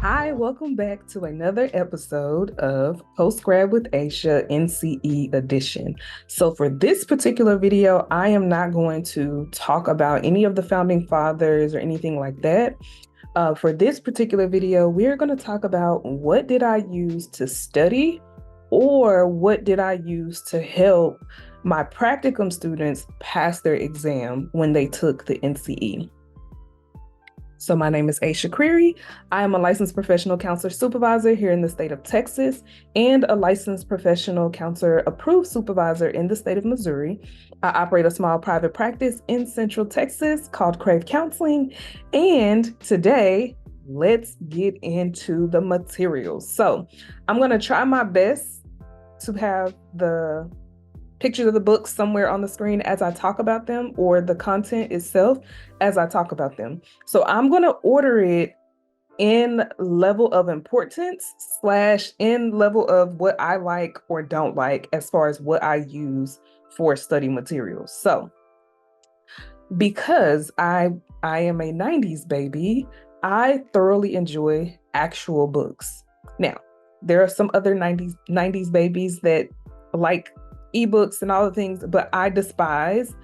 Hi, welcome back to another episode of Post Grad with Asha NCE edition. So for this particular video, I am not going to talk about any of the founding fathers or anything like that. For this particular video, we're going to talk about what did I use to study or what did I use to help my practicum students pass their exam when they took the NCE. So my name is Asha Creary. I am a licensed professional counselor supervisor here in the state of Texas and a licensed professional counselor approved supervisor in the state of Missouri. I operate a small private practice in Central Texas called Crave Counseling. And today, let's get into the materials. So I'm going to try my best to have the pictures of the books somewhere on the screen as I talk about them, or the content itself as I talk about them. So I'm going to order it in level of importance / in level of what I like or don't like as far as what I use for study materials. So because I am a 90s baby, I thoroughly enjoy actual books. Now, there are some other 90s babies that like ebooks and all the things, but I despise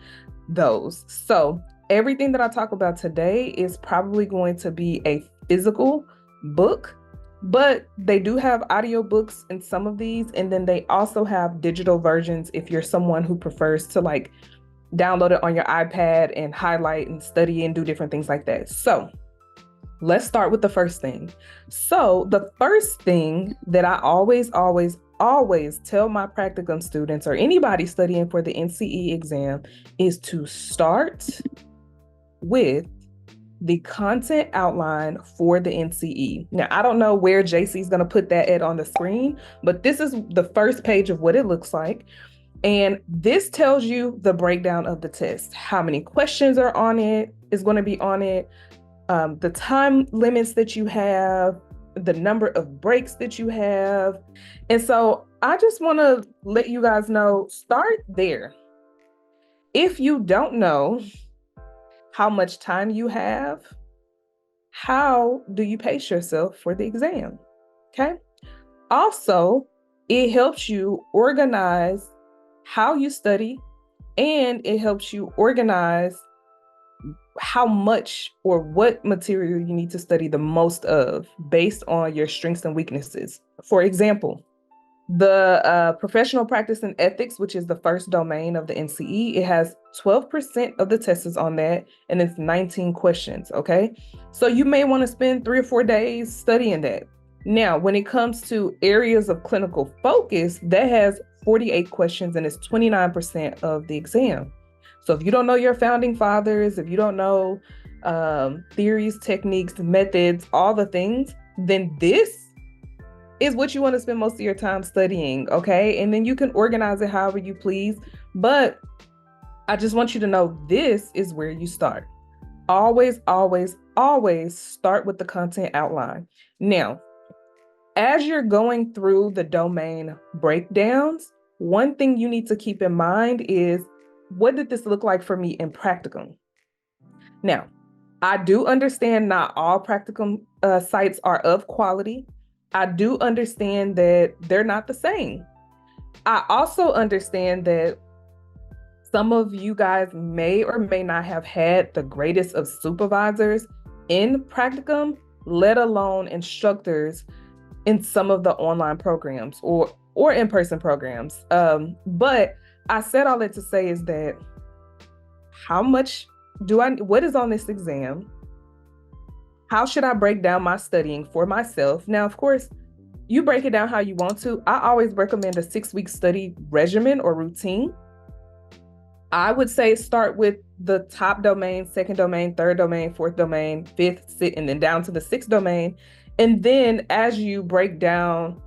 those. So everything that I talk about today is probably going to be a physical book, but they do have audio books in some of these. And then they also have digital versions if you're someone who prefers to like download it on your iPad and highlight and study and do different things like that. So let's start with the first thing. So the first thing that I always tell my practicum students or anybody studying for the NCE exam is to start with the content outline for the NCE. Now, I don't know where JC is going to put that at on the screen, but this is the first page of what it looks like. And this tells you the breakdown of the test. How many questions are on it is going to be on it. The time limits that you have, the number of breaks that you have. And so I just want to let you guys know, start there. If you don't know how much time you have, how do you pace yourself for the exam? Okay. Also, it helps you organize how you study, and it helps you organize how much or what material you need to study the most of based on your strengths and weaknesses. For example, the professional practice and ethics, which is the first domain of the NCE, it has 12% of the tests on that, and it's 19 questions, okay? So you may want to spend 3 or 4 days studying that. Now, when it comes to areas of clinical focus, that has 48 questions and it's 29% of the exam. So if you don't know your founding fathers, if you don't know theories, techniques, methods, all the things, then this is what you want to spend most of your time studying, okay? And then you can organize it however you please. But I just want you to know this is where you start. Always start with the content outline. Now, as you're going through the domain breakdowns, one thing you need to keep in mind is, what did this look like for me in practicum? Now, I do understand not all practicum sites are of quality. I do understand that they're not the same. I also understand that some of you guys may or may not have had the greatest of supervisors in practicum, let alone instructors in some of the online programs or in-person programs. But I said all that to say is that what is on this exam? How should I break down my studying for myself? Now, of course, you break it down how you want to. I always recommend a 6-week study regimen or routine. I would say start with the top domain, second domain, third domain, fourth domain, fifth, and then down to the sixth domain. And then as you break down,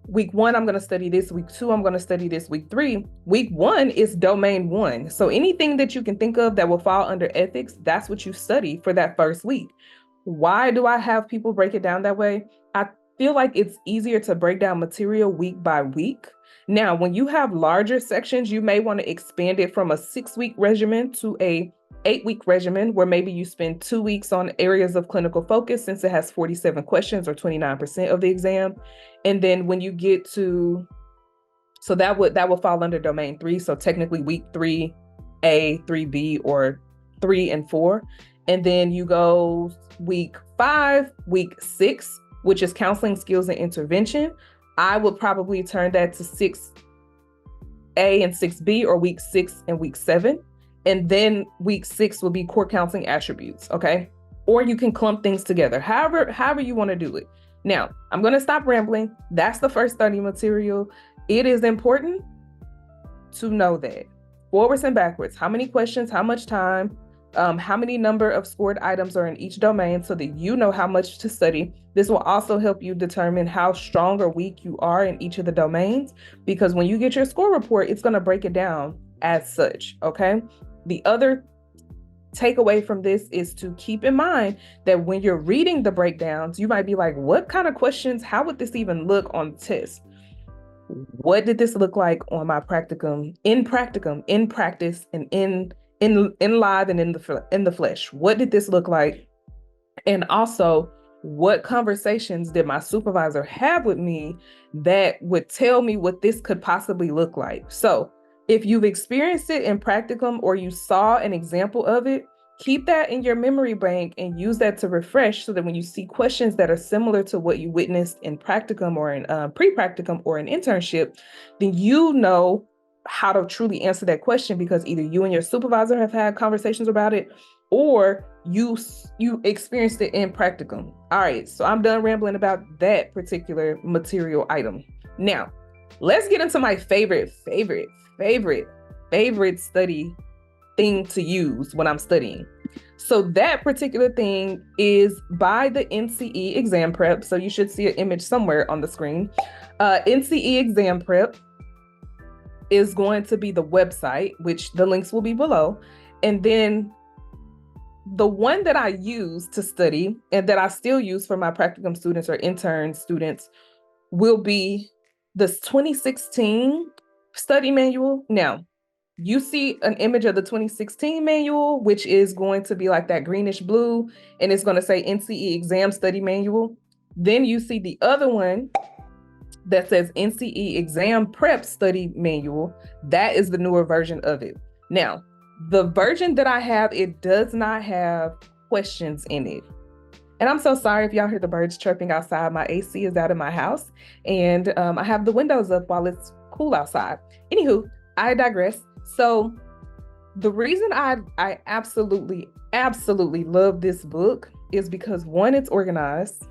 week 1, I'm going to study this. Week 2, I'm going to study this. Week 3, week 1 is domain 1. So anything that you can think of that will fall under ethics, that's what you study for that first week. Why do I have people break it down that way? I feel like it's easier to break down material week by week. Now, when you have larger sections, you may want to expand it from a 6-week regimen to a 8-week regimen where maybe you spend 2 weeks on areas of clinical focus, since it has 47 questions or 29% of the exam. And then when you get to, so that would fall under domain 3. So technically week 3A, 3B, or 3 and 4. And then you go week 5, week 6, which is counseling skills and intervention. I would probably turn that to 6A and 6B, or week 6 and week 7. And then week 6 will be core counseling attributes, okay? Or you can clump things together, however you want to do it. Now, I'm going to stop rambling. That's the first study material. It is important to know that forwards and backwards, how many questions, how much time, how many number of scored items are in each domain, so that you know how much to study. This will also help you determine how strong or weak you are in each of the domains, because when you get your score report, it's going to break it down as such, okay? The other takeaway from this is to keep in mind that when you're reading the breakdowns, you might be like, what kind of questions, how would this even look on the test? What did this look like on my practicum, in practice, and in live and in the flesh? What did this look like? And also, what conversations did my supervisor have with me that would tell me what this could possibly look like? So if you've experienced it in practicum or you saw an example of it, keep that in your memory bank and use that to refresh, so that when you see questions that are similar to what you witnessed in practicum or in pre-practicum or an internship, then you know how to truly answer that question, because either you and your supervisor have had conversations about it, or you experienced it in practicum. All right, so I'm done rambling about that particular material item. Now, let's get into my favorite study thing to use when I'm studying. So that particular thing is by the NCE Exam Prep. So you should see an image somewhere on the screen. NCE Exam Prep is going to be the website, which the links will be below. And then the one that I use to study, and that I still use for my practicum students or intern students, will be this 2016 study manual. Now, you see an image of the 2016 manual, which is going to be like that greenish blue, and it's going to say NCE Exam Study Manual. Then you see the other one that says NCE Exam Prep Study Manual. That is the newer version of it. Now, the version that I have, it does not have questions in it. And I'm so sorry if y'all hear the birds chirping outside. My AC is out in my house, and I have the windows up while it's cool outside. Anywho, I digress. So the reason I absolutely love this book is because, one, it's organized.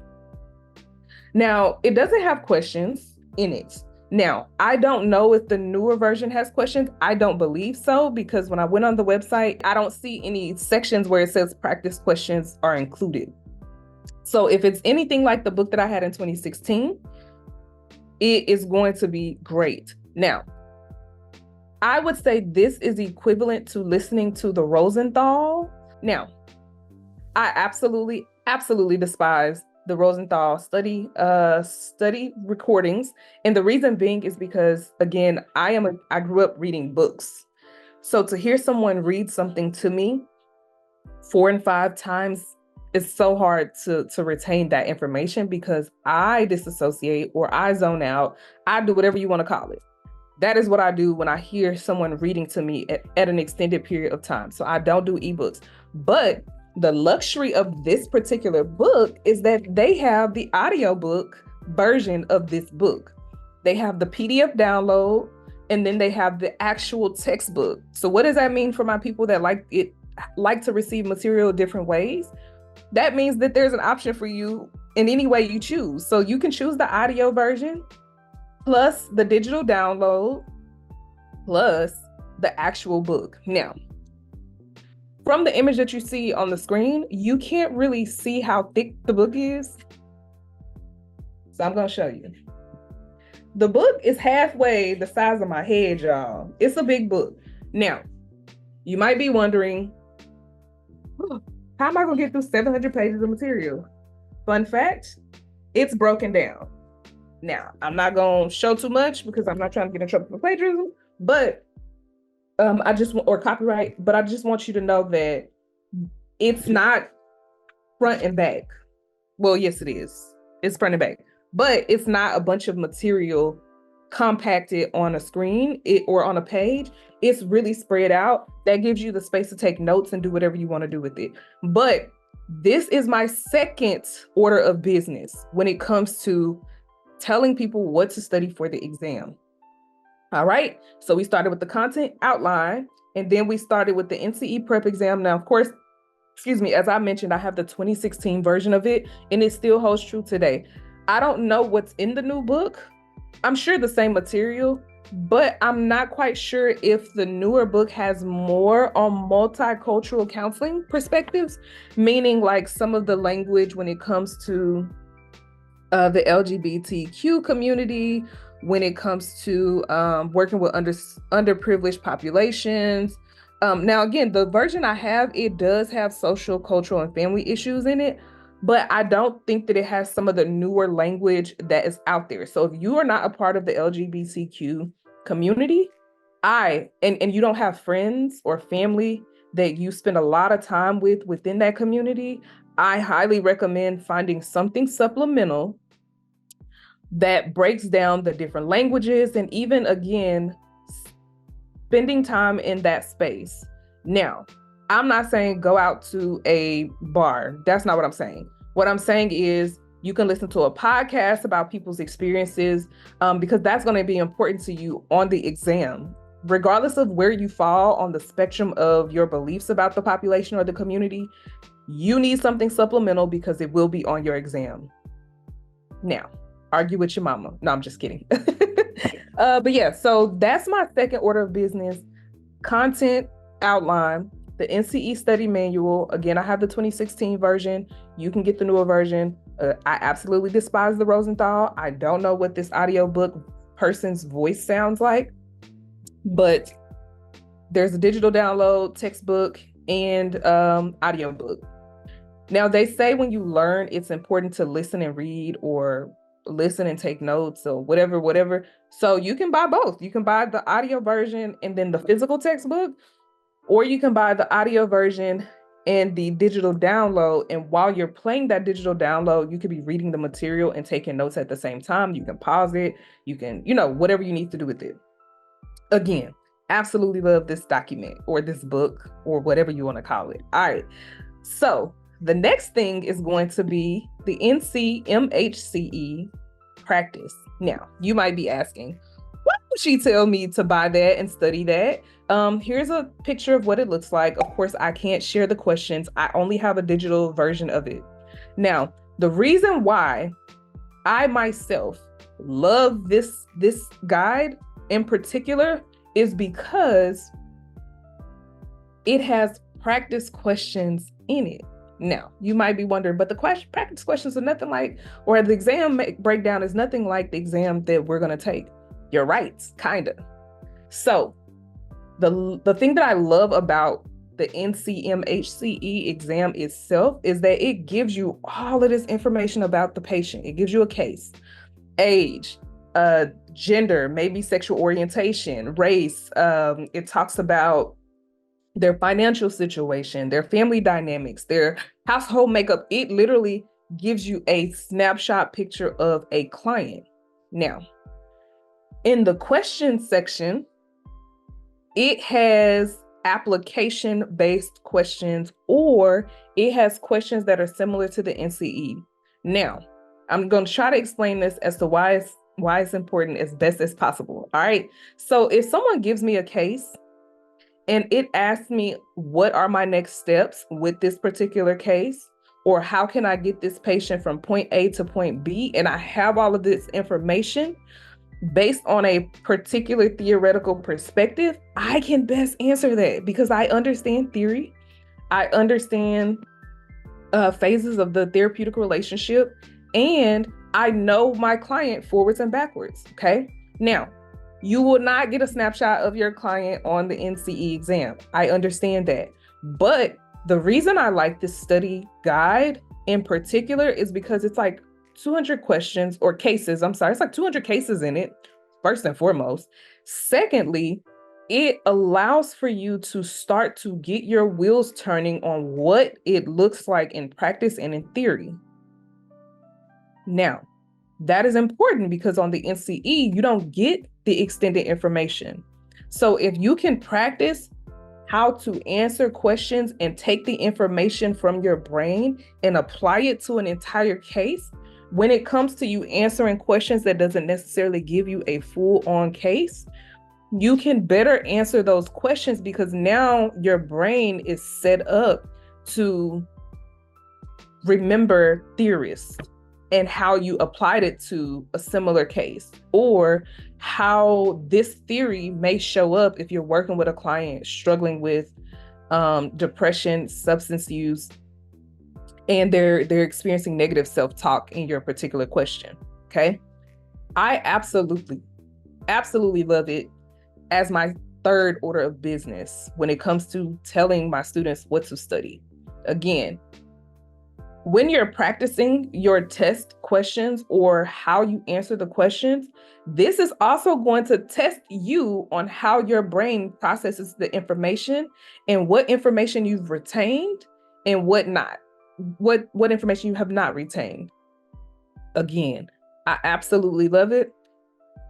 Now, it doesn't have questions in it. Now, I don't know if the newer version has questions. I don't believe so, because when I went on the website, I don't see any sections where it says practice questions are included. So if it's anything like the book that I had in 2016, it is going to be great. Now, I would say this is equivalent to listening to the Rosenthal. Now, I absolutely despise the Rosenthal study recordings. And the reason being is because, again, I grew up reading books. So to hear someone read something to me 4 and 5 times, it's so hard to retain that information, because I disassociate or I zone out. I do whatever you want to call it. That is what I do when I hear someone reading to me at an extended period of time. So I don't do ebooks. But the luxury of this particular book is that they have the audiobook version of this book. They have the PDF download, and then they have the actual textbook. So what does that mean for my people that like to receive material different ways? That means that there's an option for you in any way you choose. So you can choose the audio version, plus the digital download, plus the actual book. Now, from the image that you see on the screen, you can't really see how thick the book is. So I'm going to show you. The book is halfway the size of my head, y'all. It's a big book. Now, you might be wondering, how am I going to get through 700 pages of material? Fun fact, it's broken down. Now, I'm not going to show too much because I'm not trying to get in trouble for plagiarism, but I just want, or copyright, but I just want you to know that it's not front and back. Well, yes, it is. It's front and back, but it's not a bunch of material compacted on a screen or on a page. It's really spread out. That gives you the space to take notes and do whatever you want to do with it. But this is my second order of business when it comes to telling people what to study for the exam. All right, so we started with the content outline, and then we started with the NCE Prep exam. Now, of course, excuse me, as I mentioned, I have the 2016 version of it, and it still holds true today. I don't know what's in the new book. I'm sure the same material, but I'm not quite sure if the newer book has more on multicultural counseling perspectives, meaning like some of the language when it comes to the LGBTQ community, when it comes to working with underprivileged populations. Now, again, the version I have, it does have social, cultural, and family issues in it, but I don't think that it has some of the newer language that is out there. So if you are not a part of the LGBTQ community, and you don't have friends or family that you spend a lot of time with within that community, I highly recommend finding something supplemental that breaks down the different languages and even, again, spending time in that space. Now, I'm not saying go out to a bar. That's not what I'm saying. What I'm saying is you can listen to a podcast about people's experiences because that's going to be important to you on the exam. Regardless of where you fall on the spectrum of your beliefs about the population or the community, you need something supplemental because it will be on your exam. Now, argue with your mama. No, I'm just kidding. But yeah, so that's my second order of business. Content outline, the NCE study manual. Again, I have the 2016 version. You can get the newer version. I absolutely despise the Rosenthal. I don't know what this audiobook person's voice sounds like, but there's a digital download, textbook, and audiobook. Now, they say when you learn, it's important to listen and read, or listen and take notes, or whatever. So you can buy both. You can buy the audio version and then the physical textbook, or you can buy the audio version and the digital download. And while you're playing that digital download, you could be reading the material and taking notes at the same time. You can pause it. You can, whatever you need to do with it. Again, absolutely love this document or this book or whatever you want to call it. All right. So the next thing is going to be the NCMHCE Practice. Now, you might be asking, why would she tell me to buy that and study that? Here's a picture of what it looks like. Of course, I can't share the questions. I only have a digital version of it. Now, the reason why I myself love this guide in particular is because it has practice questions in it. Now, you might be wondering, but the practice questions are nothing like, or the exam breakdown is nothing like the exam that we're going to take. You're right, kind of. So the thing that I love about the NCMHCE exam itself is that it gives you all of this information about the patient. It gives you a case, age, gender, maybe sexual orientation, race. It talks about their financial situation, their family dynamics, their household makeup. It literally gives you a snapshot picture of a client. Now, in the question section, it has application-based questions, or it has questions that are similar to the NCE. Now, I'm going to try to explain this as to why it's important as best as possible. All right. So if someone gives me a case and it asks me, what are my next steps with this particular case? Or how can I get this patient from point A to point B? And I have all of this information based on a particular theoretical perspective, I can best answer that because I understand theory. I understand phases of the therapeutic relationship, and I know my client forwards and backwards. Okay. Now, you will not get a snapshot of your client on the NCE exam. I understand that. But the reason I like this study guide in particular is because it's like 200 questions or cases. I'm sorry, it's like 200 cases in it, first and foremost. Secondly, it allows for you to start to get your wheels turning on what it looks like in practice and in theory. Now, that is important because on the NCE, you don't get the extended information. So if you can practice how to answer questions and take the information from your brain and apply it to an entire case, when it comes to you answering questions that doesn't necessarily give you a full-on case, you can better answer those questions because now your brain is set up to remember theorists and how you applied it to a similar case, or how this theory may show up if you're working with a client struggling with depression, substance use, and they're experiencing negative self-talk in your particular question. Okay. I absolutely love it as my third order of business when it comes to telling my students what to study. Again, when you're practicing your test questions or how you answer the questions, this is also going to test you on how your brain processes the information and what information you've retained and what not, what information you have not retained. Again, I absolutely love it.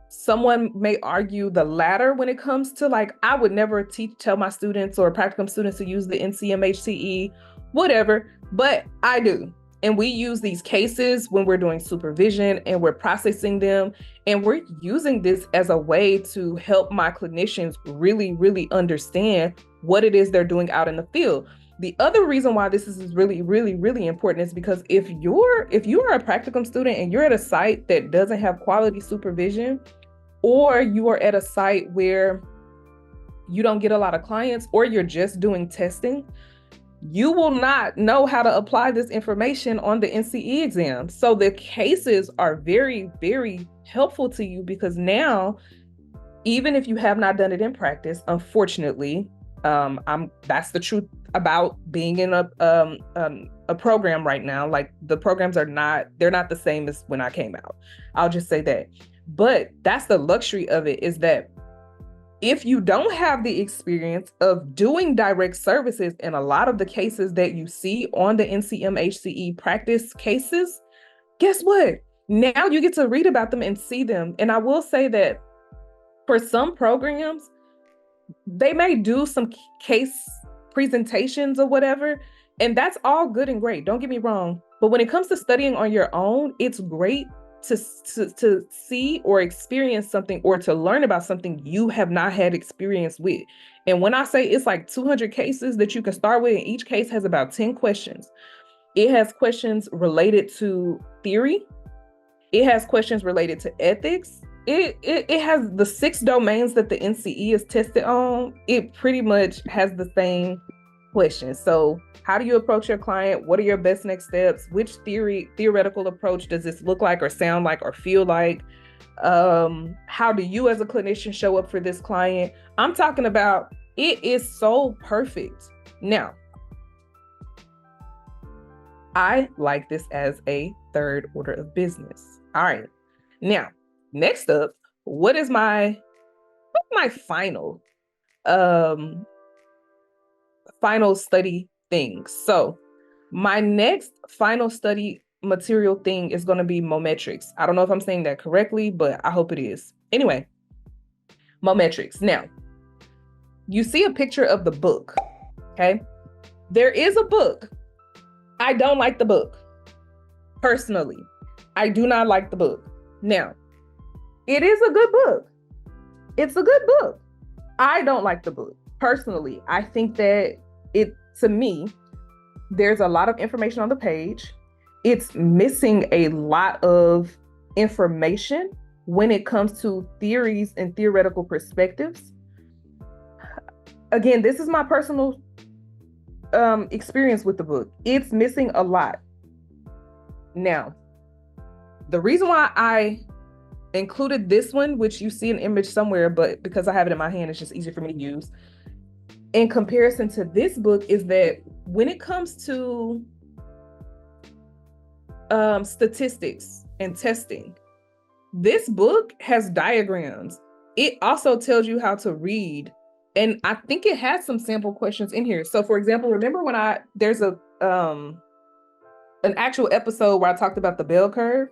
Someone may argue the latter when it comes to like, I would never tell my students or practicum students to use the NCMHCE, whatever, but I do. And we use these cases when we're doing supervision and we're processing them. And we're using this as a way to help my clinicians really, really understand what it is they're doing out in the field. The other reason why this is really, really, really important is because if you are a practicum student and you're at a site that doesn't have quality supervision, or you are at a site where you don't get a lot of clients, or you're just doing testing, you will not know how to apply this information on the NCE exam. So the cases are very, very helpful to you because now, even if you have not done it in practice, unfortunately, that's the truth about being in a program right now. Like the programs they're not the same as when I came out. I'll just say that. But that's the luxury of it, is that if you don't have the experience of doing direct services in a lot of the cases that you see on the NCMHCE practice cases, guess what? Now you get to read about them and see them. And I will say that for some programs, they may do some case presentations or whatever, and that's all good and great. Don't get me wrong. But when it comes to studying on your own, it's great to see or experience something or to learn about something you have not had experience with. And when I say it's like 200 cases that you can start with, and each case has about 10 questions. It has questions related to theory. It has questions related to ethics. It has the 6 domains that the NCE is tested on. It pretty much has the same questions. So how do you approach your client? What are your best next steps? Which theoretical approach does this look like or sound like or feel like? How do you as a clinician show up for this client? I'm talking about, it is so perfect. Now, I like this as a third order of business. All right. Now, next up, what's my final study thing? So my next final study material thing is going to be Mometrix. I don't know if I'm saying that correctly, but I hope it is. Anyway, Mometrix. Now, you see a picture of the book, okay? There is a book. I don't like the book. Personally, I do not like the book. Now, it is a good book. It's a good book. I don't like the book. Personally, I think that to me, there's a lot of information on the page. It's missing a lot of information when it comes to theories and theoretical perspectives. Again, this is my personal experience with the book. It's missing a lot. Now, the reason why I included this one, which you see an image somewhere, but because I have it in my hand, it's just easier for me to use, in comparison to this book, is that when it comes to statistics and testing, this book has diagrams. It also tells you how to read And I think it has some sample questions in here. So for example, remember when there's an actual episode where I talked about the bell curve?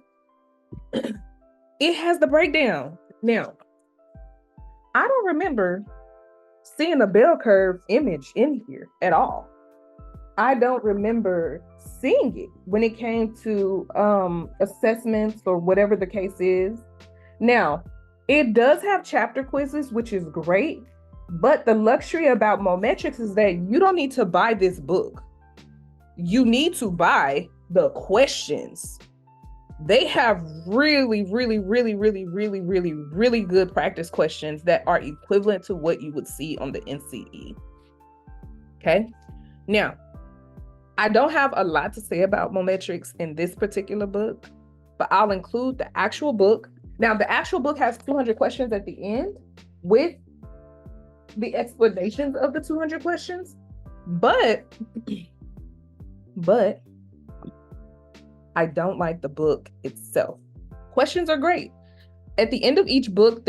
It has the breakdown. Now, I don't remember seeing a bell curve image in here at all. I don't remember seeing it when it came to assessments or whatever the case is. Now, it does have chapter quizzes, which is great, but the luxury about Mmetrics is that you don't need to buy this book. You need to buy the questions. They have really, really, really, really, really, really, really good practice questions that are equivalent to what you would see on the NCE. Okay. Now, I don't have a lot to say about Mometrix in this particular book, but I'll include the actual book. Now, the actual book has 200 questions at the end with the explanations of the 200 questions, but I don't like the book itself. Questions are great. At the end of each book,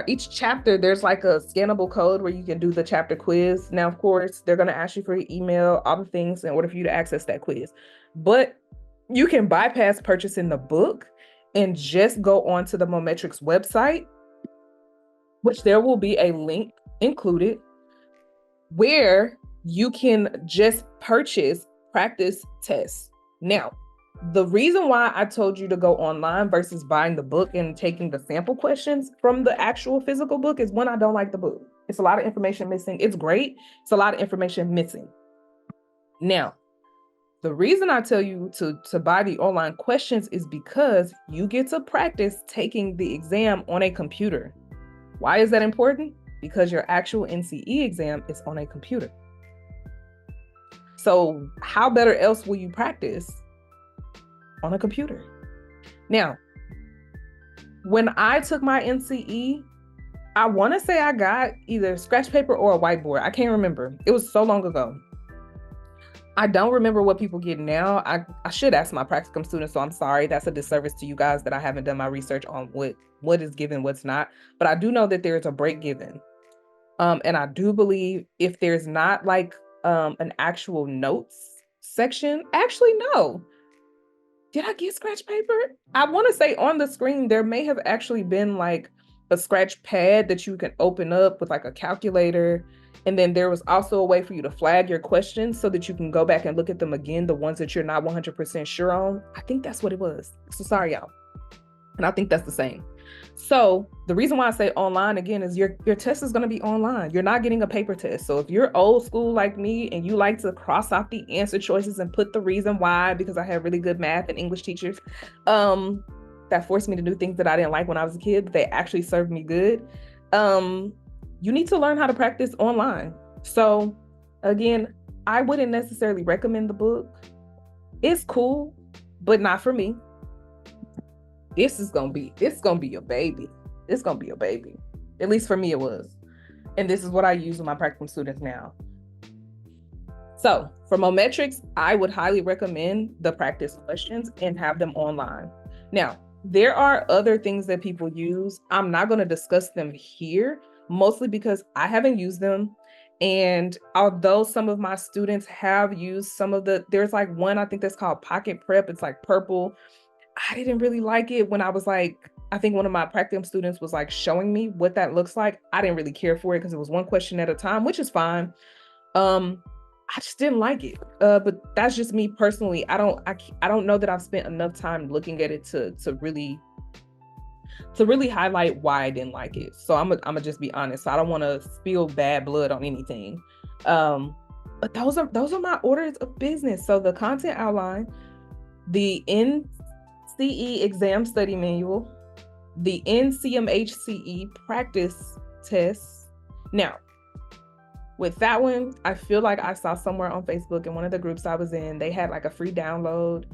each chapter, there's like a scannable code where you can do the chapter quiz. Now, of course, they're going to ask you for your email, all the things in order for you to access that quiz. But you can bypass purchasing the book and just go onto the Mometrix website, which there will be a link included where you can just purchase practice tests. Now, the reason why I told you to go online versus buying the book and taking the sample questions from the actual physical book is, one, I don't like the book. It's a lot of information missing. It's great. It's a lot of information missing. Now, the reason I tell you to buy the online questions is because you get to practice taking the exam on a computer. Why is that important? Because your actual NCE exam is on a computer. So how better else will you practice on a computer? Now, when I took my NCE, I want to say I got either scratch paper or a whiteboard. I can't remember. It was so long ago. I don't remember what people get now. I should ask my practicum students, so I'm sorry. That's a disservice to you guys that I haven't done my research on what is given, what's not. But I do know that there's a break given. And I do believe if there's not like an actual notes section, actually, no. Did I get scratch paper? I want to say on the screen, there may have actually been like a scratch pad that you can open up with like a calculator. And then there was also a way for you to flag your questions so that you can go back and look at them again, the ones that you're not 100% sure on. I think that's what it was. So sorry, y'all. And I think that's the same. So the reason why I say online again is your test is going to be online. You're not getting a paper test. So if you're old school like me and you like to cross out the answer choices and put the reason why, because I had really good math and English teachers that forced me to do things that I didn't like when I was a kid, they actually served me good. You need to learn how to practice online. So again, I wouldn't necessarily recommend the book. It's cool, but not for me. It's gonna be your baby. It's gonna be your baby. At least for me it was. And this is what I use with my practicum students now. So for Mometrix, I would highly recommend the practice questions and have them online. Now, there are other things that people use. I'm not gonna discuss them here, mostly because I haven't used them. And although some of my students have used there's like one, I think that's called Pocket Prep. It's like purple. I didn't really like it when I was like, I think one of my practicum students was like showing me what that looks like. I didn't really care for it because it was one question at a time, which is fine. I just didn't like it. But that's just me personally. I don't know that I've spent enough time looking at it to really highlight why I didn't like it. So I'm gonna just be honest. So I don't want to spill bad blood on anything. But those are my orders of business. So the content outline, the NCE Exam Study Manual, the NCMHCE Practice tests. Now, with that one, I feel like I saw somewhere on Facebook in one of the groups I was in, they had like a free download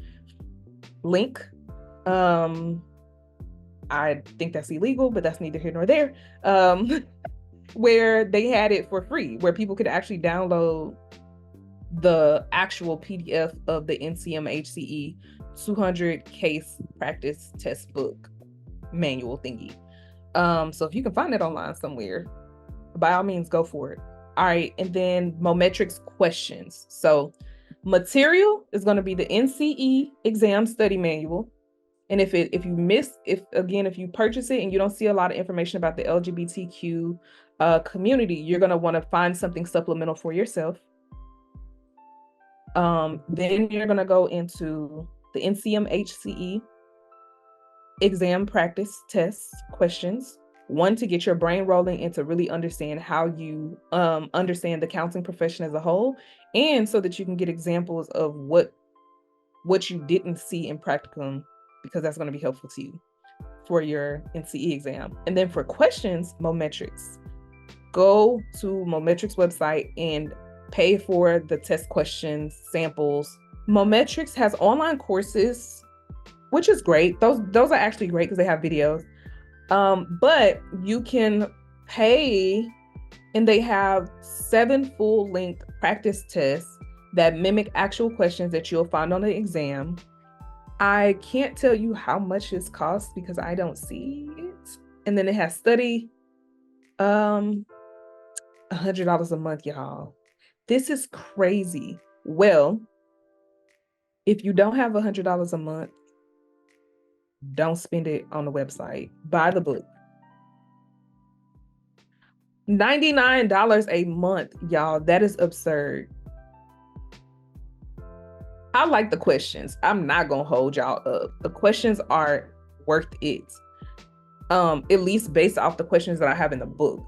link. I think that's illegal, but that's neither here nor there. Where they had it for free, where people could actually download the actual PDF of the NCMHCE 200 case practice test book manual thingy. So if you can find it online somewhere, by all means, go for it. All right, and then Mometrix questions. So material is going to be the NCE Exam Study Manual. And if you purchase it and you don't see a lot of information about the LGBTQ community, you're going to want to find something supplemental for yourself. Then you're going to go into the NCMHCE Exam Practice tests, questions. One, to get your brain rolling and to really understand how you understand the counseling profession as a whole, and so that you can get examples of what you didn't see in practicum, because that's going to be helpful to you for your NCE exam. And then for questions, Mmetrics. Go to Mometrix website and pay for the test questions, samples. Mmetrics has online courses, which is great. Those are actually great because they have videos. But you can pay, and they have 7 full-length practice tests that mimic actual questions that you'll find on the exam. I can't tell you how much this costs because I don't see it. And then it has study, $100 a month, y'all. This is crazy. Well, if you don't have $100 a month, don't spend it on the website. Buy the book. $99 a month, y'all. That is absurd. I like the questions. I'm not gonna hold y'all up. The questions are worth it. At least based off the questions that I have in the book.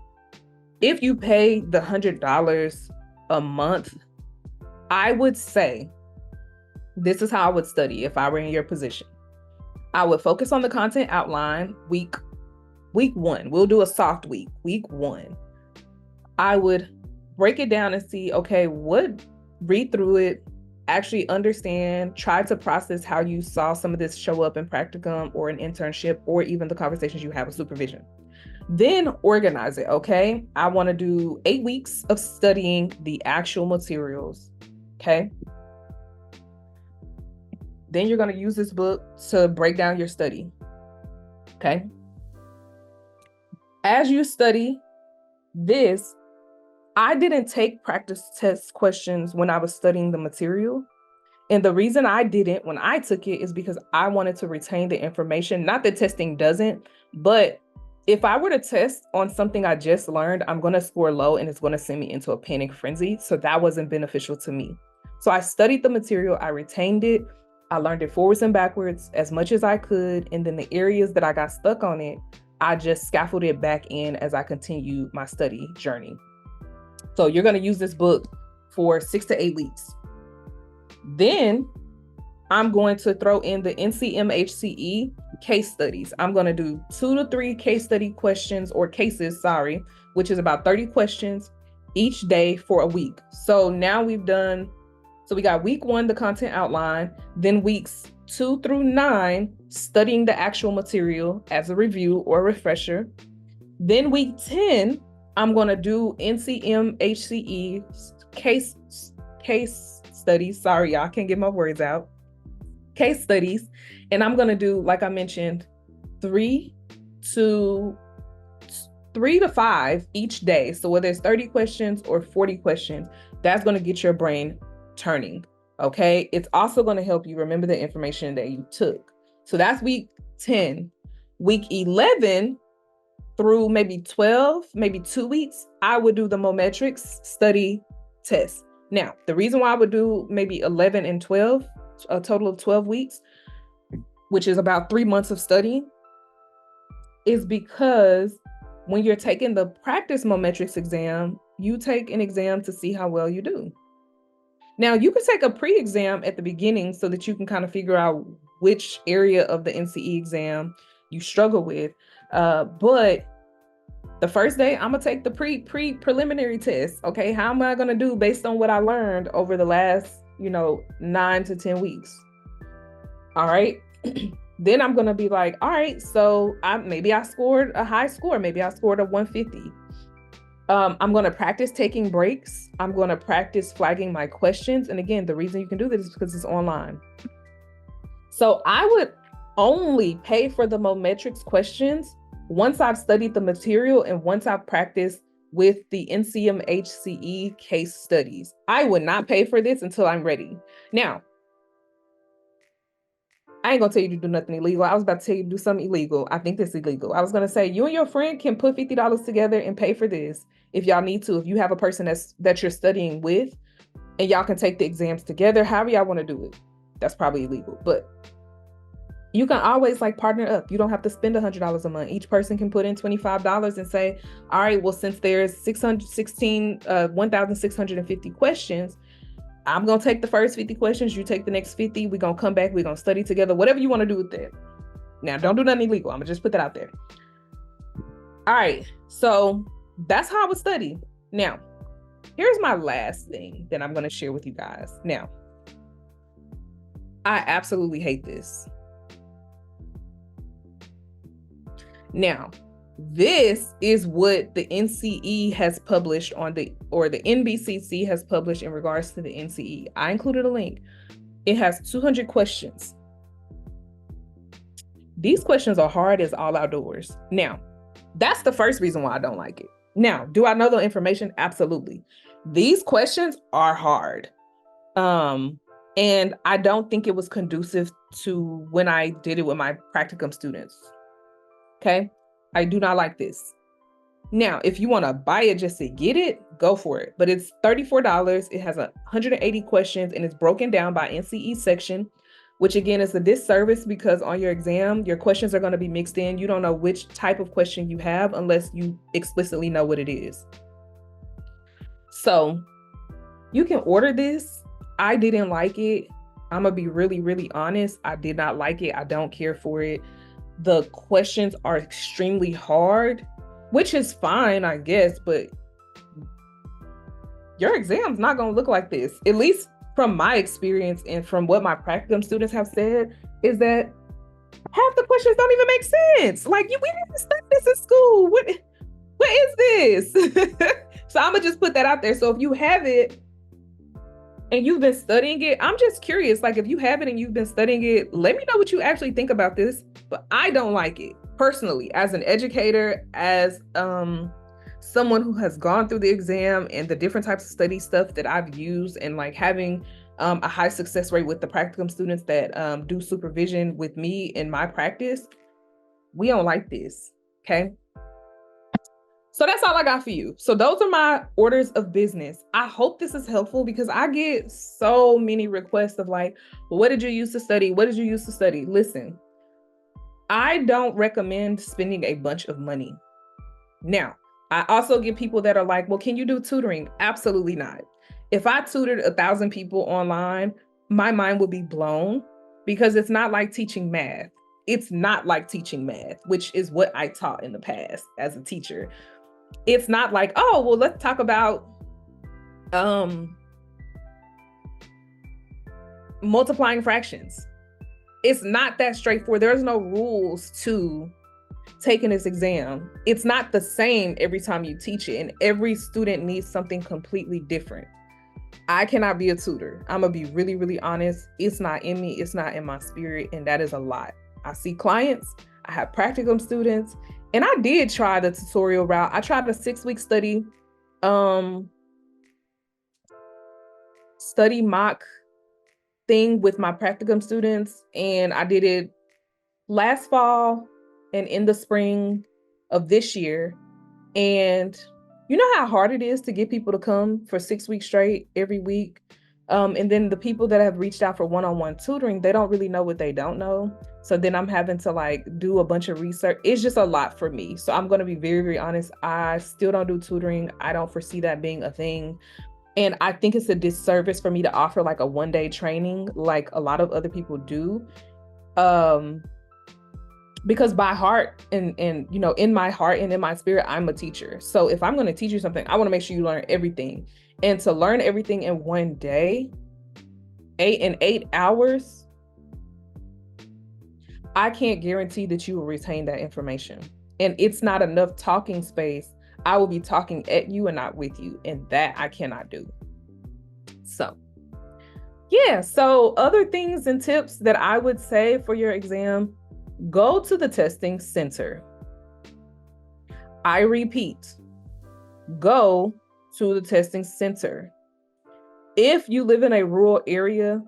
If you pay the $100 a month, I would say this is how I would study if I were in your position. I would focus on the content outline week 1. We'll do a soft week 1. I would break it down and see, okay, read through it, actually understand, try to process how you saw some of this show up in practicum or an internship, or even the conversations you have with supervision. Then organize it, okay? I want to do 8 weeks of studying the actual materials, okay? Then you're going to use this book to break down your study, okay? As you study this, I didn't take practice test questions when I was studying the material. And the reason I didn't when I took it is because I wanted to retain the information. Not that testing doesn't, but if I were to test on something I just learned, I'm going to score low and it's going to send me into a panic frenzy. So that wasn't beneficial to me. So I studied the material, I retained it, I learned it forwards and backwards as much as I could. And then the areas that I got stuck on it, I just scaffolded it back in as I continue my study journey. So you're going to use this book for 6 to 8 weeks. Then I'm going to throw in the NCMHCE case studies. I'm going to do 2 to 3 case study questions or cases, which is about 30 questions each day for a week. So now we got week 1, the content outline, then weeks 2 through 9, studying the actual material as a review or refresher. Then week 10, I'm going to do NCMHCE case studies. Sorry, y'all, can't get my words out. Case studies. And I'm going to do, like I mentioned, 3 to 5 each day. So whether it's 30 questions or 40 questions, that's going to get your brain turning. Okay. It's also going to help you remember the information that you took. So that's week 10. Week 11 through maybe 12, maybe 2 weeks, I would do the Mometrix study test. Now, the reason why I would do maybe 11 and 12, a total of 12 weeks, which is about 3 months of studying, is because when you're taking the practice Mometrix exam, you take an exam to see how well you do. Now, you could take a pre-exam at the beginning so that you can kind of figure out which area of the NCE exam you struggle with. But the first day, I'm gonna take the preliminary test. Okay, how am I gonna do based on what I learned over the last, 9 to 10 weeks? All right. Then I'm gonna be like, all right, so maybe I scored a high score. Maybe I scored a 150. I'm gonna practice taking breaks. I'm gonna practice flagging my questions. And again, the reason you can do this is because it's online. So I would only pay for the Mometrix questions once I've studied the material and once I've practiced with the NCMHCE case studies. I would not pay for this until I'm ready. Now, I ain't gonna tell you to do nothing illegal. I was about to tell you to do something illegal. I think that's illegal. I was gonna say you and your friend can put $50 together and pay for this if y'all need to. If you have a person that you're studying with, and y'all can take the exams together, however y'all want to do it. That's probably illegal, but you can always like partner up. You don't have to spend $100 a month. Each person can put in $25 and say, all right, well, since there's 1,650 questions, I'm going to take the first 50 questions. You take the next 50. We're going to come back. We're going to study together, whatever you want to do with that. Now, don't do nothing illegal. I'm going to just put that out there. All right. So that's how I would study. Now, here's my last thing that I'm going to share with you guys. Now, I absolutely hate this. Now, this is what the NCE has published the NBCC has published in regards to the NCE. I included a link. It has 200 questions. These questions are hard as all outdoors. Now, that's the first reason why I don't like it. Now, do I know the information? Absolutely. These questions are hard. And I don't think it was conducive to when I did it with my practicum students. Okay. I do not like this. Now, if you want to buy it just to get it, go for it. But it's $34. It has 180 questions and it's broken down by NCE section, which again is a disservice because on your exam, your questions are going to be mixed in. You don't know which type of question you have unless you explicitly know what it is. So you can order this. I didn't like it. I'm going to be really, really honest. I did not like it. I don't care for it. The questions are extremely hard, which is fine, I guess, but your exam's not going to look like this. At least from my experience and from what my practicum students have said is that half the questions don't even make sense. Like, we didn't study this in school. What is this? So I'm going to just put that out there. So if you have it and you've been studying it, I'm just curious, like if you have it and you've been studying it, let me know what you actually think about this. But I don't like it personally, as an educator, as someone who has gone through the exam and the different types of study stuff that I've used, and like having a high success rate with the practicum students that do supervision with me in my practice. We don't like this, okay? So that's all I got for you. So those are my orders of business. I hope this is helpful because I get so many requests of like, well, what did you use to study? What did you use to study? Listen, I don't recommend spending a bunch of money. Now, I also get people that are like, well, can you do tutoring? Absolutely not. If I tutored 1,000 people online, my mind would be blown because it's not like teaching math. It's not like teaching math, which is what I taught in the past as a teacher. It's not like, oh, well, let's talk about multiplying fractions. It's not that straightforward. There's no rules to taking this exam. It's not the same every time you teach it, and every student needs something completely different. I cannot be a tutor. I'm gonna be really, really honest. It's not in me. It's not in my spirit, and that is a lot. I see clients. I have practicum students. And I did try the tutorial route. I tried a 6-week study mock thing with my practicum students. And I did it last fall and in the spring of this year. And you know how hard it is to get people to come for 6 weeks straight every week. And then the people that have reached out for one-on-one tutoring, they don't really know what they don't know. So then I'm having to like do a bunch of research. It's just a lot for me. So I'm going to be very, very honest. I still don't do tutoring. I don't foresee that being a thing. And I think it's a disservice for me to offer like a one-day training like a lot of other people do. Because by heart and you know, in my heart and in my spirit, I'm a teacher. So if I'm going to teach you something, I want to make sure you learn everything. And to learn everything in one day, 8 hours, I can't guarantee that you will retain that information. And it's not enough talking space. I will be talking at you and not with you. And that I cannot do. So, yeah. So other things and tips that I would say for your exam, go to the testing center. I repeat, go to the testing center. If you live in a rural area,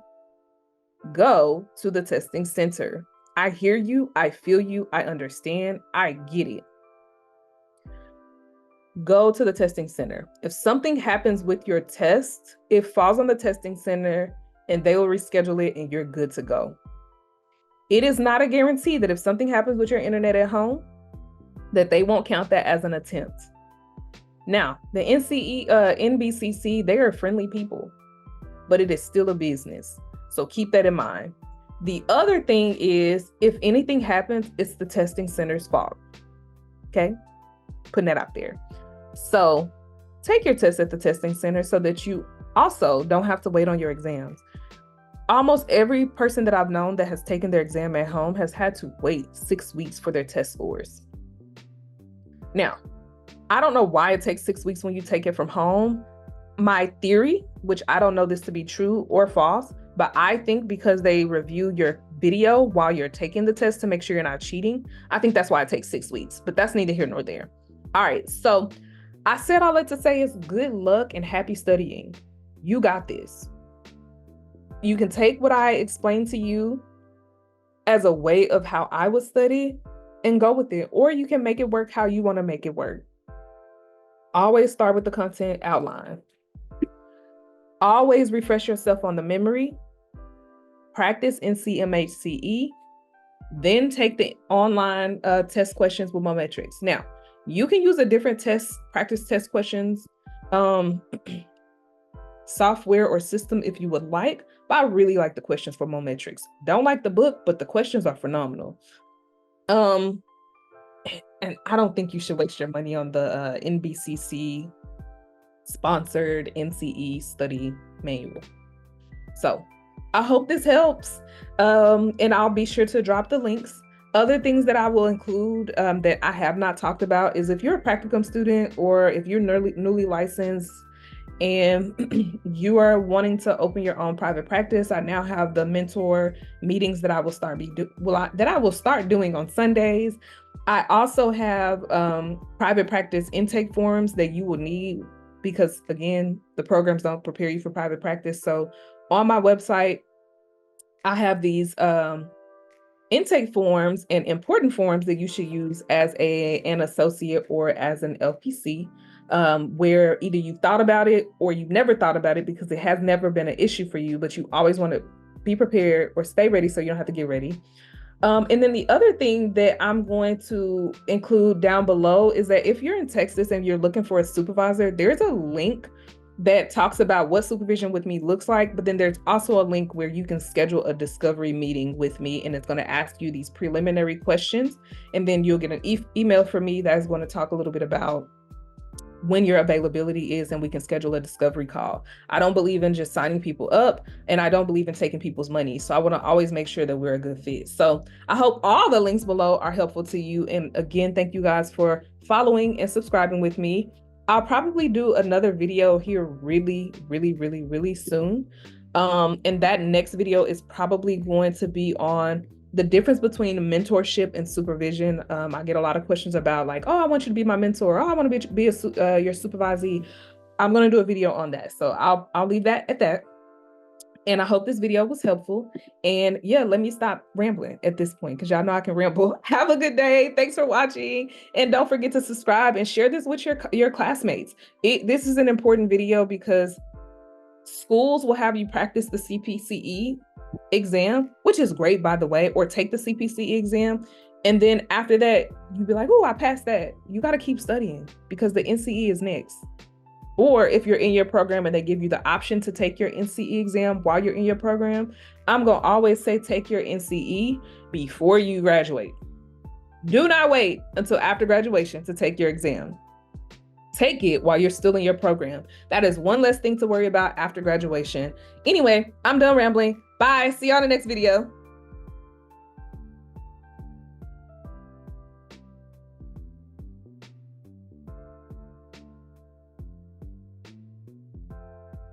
go to the testing center. I hear you, I feel you, I understand, I get it. Go to the testing center. If something happens with your test, it falls on the testing center and they will reschedule it and you're good to go. It is not a guarantee that if something happens with your internet at home, that they won't count that as an attempt. Now, the NBCC, they are friendly people, but it is still a business. So keep that in mind. The other thing is, if anything happens, it's the testing center's fault. Okay? Putting that out there. So take your test at the testing center so that you also don't have to wait on your exams. Almost every person that I've known that has taken their exam at home has had to wait 6 weeks for their test scores. Now, I don't know why it takes 6 weeks when you take it from home. My theory, which I don't know this to be true or false, but I think because they review your video while you're taking the test to make sure you're not cheating, I think that's why it takes 6 weeks, but that's neither here nor there. All right, so I said all that to say is good luck and happy studying. You got this. You can take what I explained to you as a way of how I would study and go with it, or you can make it work how you want to make it work. Always start with the content outline. Always refresh yourself on the memory. Practice NCMHCE. Then take the online test questions with Mometrix. Now, you can use a different practice test questions software or system if you would like, but I really like the questions for Mmetrics. Don't like the book, but the questions are phenomenal. And I don't think you should waste your money on the NBCC sponsored NCE study manual. So I hope this helps. And I'll be sure to drop the links. Other things that I will include that I have not talked about is if you're a practicum student or if you're newly licensed and you are wanting to open your own private practice, I now have the mentor meetings that I will start doing on Sundays. I also have private practice intake forms that you will need because, again, the programs don't prepare you for private practice. So on my website, I have these intake forms and important forms that you should use as an associate or as an LPC, where either you thought about it or you've never thought about it because it has never been an issue for you, but you always want to be prepared or stay ready so you don't have to get ready. And then the other thing that I'm going to include down below is that if you're in Texas and you're looking for a supervisor, there's a link that talks about what supervision with me looks like, but then there's also a link where you can schedule a discovery meeting with me, and it's going to ask you these preliminary questions, and then you'll get an email from me that's going to talk a little bit about when your availability is, and we can schedule a discovery call. I don't believe in just signing people up, and I don't believe in taking people's money. So I want to always make sure that we're a good fit. So I hope all the links below are helpful to you. And again, thank you guys for following and subscribing with me. I'll probably do another video here really soon. And that next video is probably going to be on the difference between mentorship and supervision. I get a lot of questions about like, oh, I want you to be my mentor. Oh, I want to be your supervisee. I'm going to do a video on that. So I'll leave that at that. And I hope this video was helpful. And yeah, let me stop rambling at this point because y'all know I can ramble. Have a good day. Thanks for watching. And don't forget to subscribe and share this with your classmates. This is an important video because schools will have you practice the CPCE exam, which is great, by the way, or take the CPCE exam. And then after that, you'll be like, oh, I passed that. You got to keep studying because the NCE is next. Or if you're in your program and they give you the option to take your NCE exam while you're in your program, I'm going to always say take your NCE before you graduate. Do not wait until after graduation to take your exam. Take it while you're still in your program. That is one less thing to worry about after graduation. Anyway, I'm done rambling. Bye. See you on the next video.